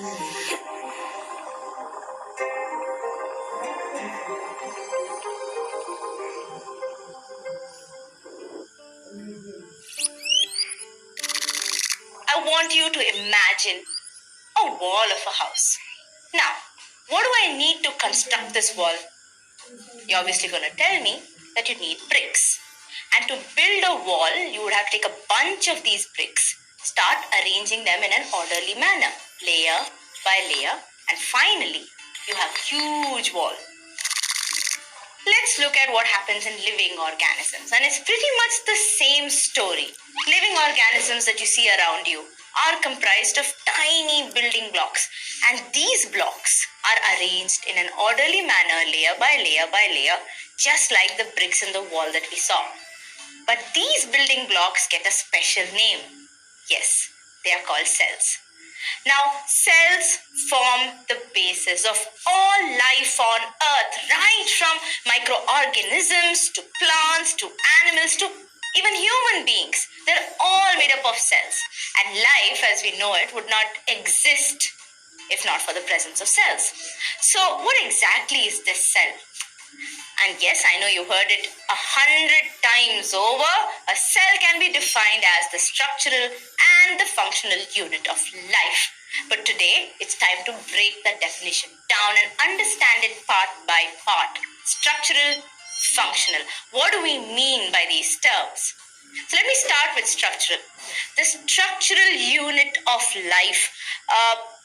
I want you to imagine a wall of a house. Now, what do I need to construct this wall? You're obviously going to tell me that you need bricks. And to build a wall, you would have to take a bunch of these bricks, start arranging them in an orderly manner, layer by layer, and finally, you have a huge wall. Let's look at what happens in living organisms. And it's pretty much the same story. Living organisms that you see around you are comprised of tiny building blocks. And these blocks are arranged in an orderly manner, layer by layer by layer, just like the bricks in the wall that we saw. But these building blocks get a special name. Yes, they are called cells. Now, cells form the basis of all life on Earth, right from microorganisms to plants to animals to even human beings. They're all made up of cells. And life as we know it would not exist if not for the presence of cells. So, what exactly is this cell? And yes, I know you heard it 100 times over. A cell can be defined as the structural and the functional unit of life. But today, it's time to break that definition down and understand it part by part. Structural, functional. What do we mean by these terms? So let me start with structural. The structural unit of life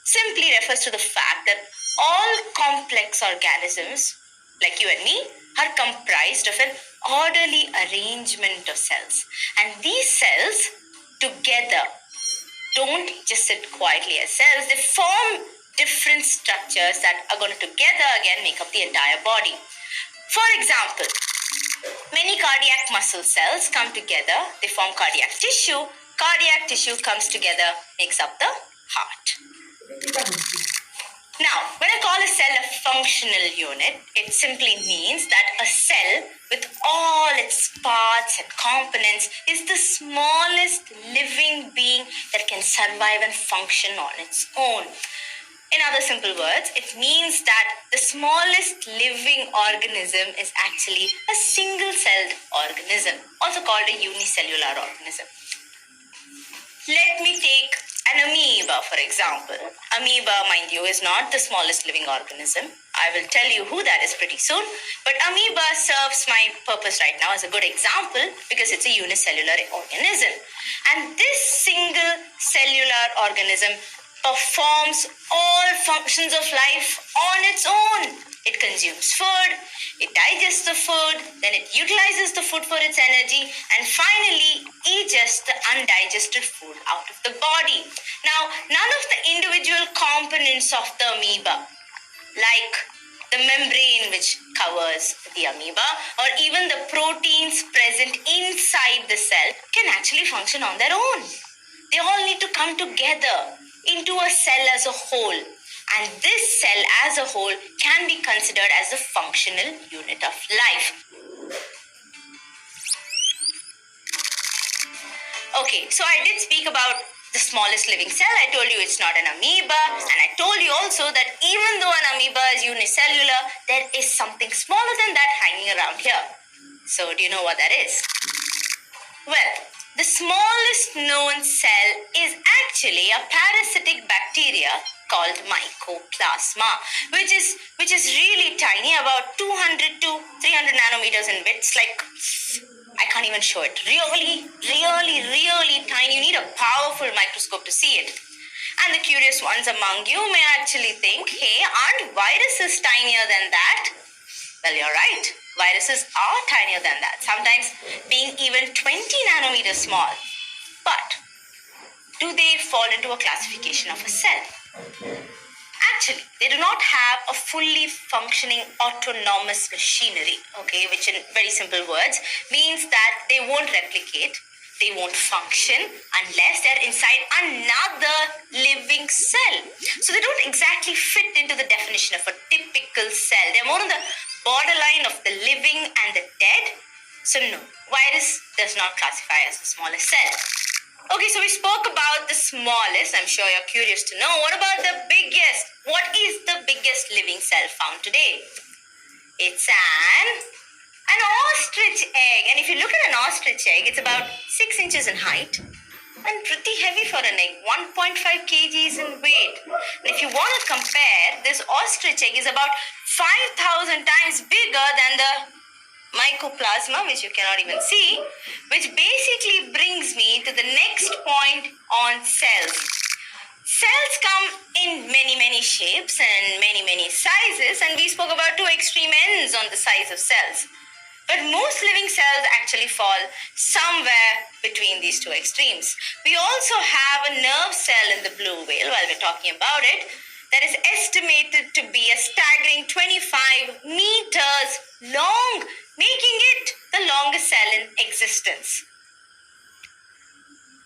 simply refers to the fact that all complex organisms, like you and me, are comprised of an orderly arrangement of cells. And these cells together don't just sit quietly as cells, they form different structures that are going to together again make up the entire body. For example, many cardiac muscle cells come together, they form cardiac tissue. Cardiac tissue comes together, makes up the heart. Now, when I call a cell a functional unit, it simply means that a cell with all its parts and components is the smallest living being that can survive and function on its own. In other simple words, it means that the smallest living organism is actually a single-celled organism, also called a unicellular organism. Let me take an amoeba, for example. Amoeba, mind you, is not the smallest living organism. I will tell you who that is pretty soon. But amoeba serves my purpose right now as a good example because it's a unicellular organism. And this single cellular organism performs all functions of life on its own. It consumes food, it digests the food, then it utilizes the food for its energy, and finally eats the undigested food out of the body. Now, none of the individual components of the amoeba, like the membrane which covers the amoeba, or even the proteins present inside the cell, can actually function on their own. They all need to come together into a cell as a whole. And this cell as a whole can be considered as the functional unit of life. Okay, so I did speak about the smallest living cell. I told you it's not an amoeba. And I told you also that even though an amoeba is unicellular, there is something smaller than that hanging around here. So do you know what that is? Well, the smallest known cell is actually a parasitic bacteria called mycoplasma, which is really tiny, about 200 to 300 nanometers in width. Like, I can't even show it. Really, really, really tiny. You need a powerful microscope to see it. And the curious ones among you may actually think, hey, aren't viruses tinier than that? Well, you're right. Viruses are tinier than that, sometimes being even 20 nanometers small. But do they fall into a classification of a cell? Actually, they do not have a fully functioning autonomous machinery, okay, which in very simple words means that they won't replicate, they won't function unless they're inside another living cell. So they don't exactly fit into the definition of a typical cell. They're more on the borderline of the living and the dead. So no, virus does not classify as the smallest cell. Okay, so we spoke about the smallest. I'm sure you're curious to know. What about the biggest? What is the biggest living cell found today? It's an ostrich egg. And if you look at an ostrich egg, it's about 6 inches in height and pretty heavy for an egg, 1.5 kgs in weight. And if you want to compare, this ostrich egg is about 5,000 times bigger than the mycoplasma, which you cannot even see, which basically brings me to the next point on cells. Cells come in many shapes and many sizes, and we spoke about two extreme ends on the size of cells. But most living cells actually fall somewhere between these two extremes. We also have a nerve cell in the blue whale, while we're talking about it, that is estimated to be a staggering 25 meters long, making it the longest cell in existence.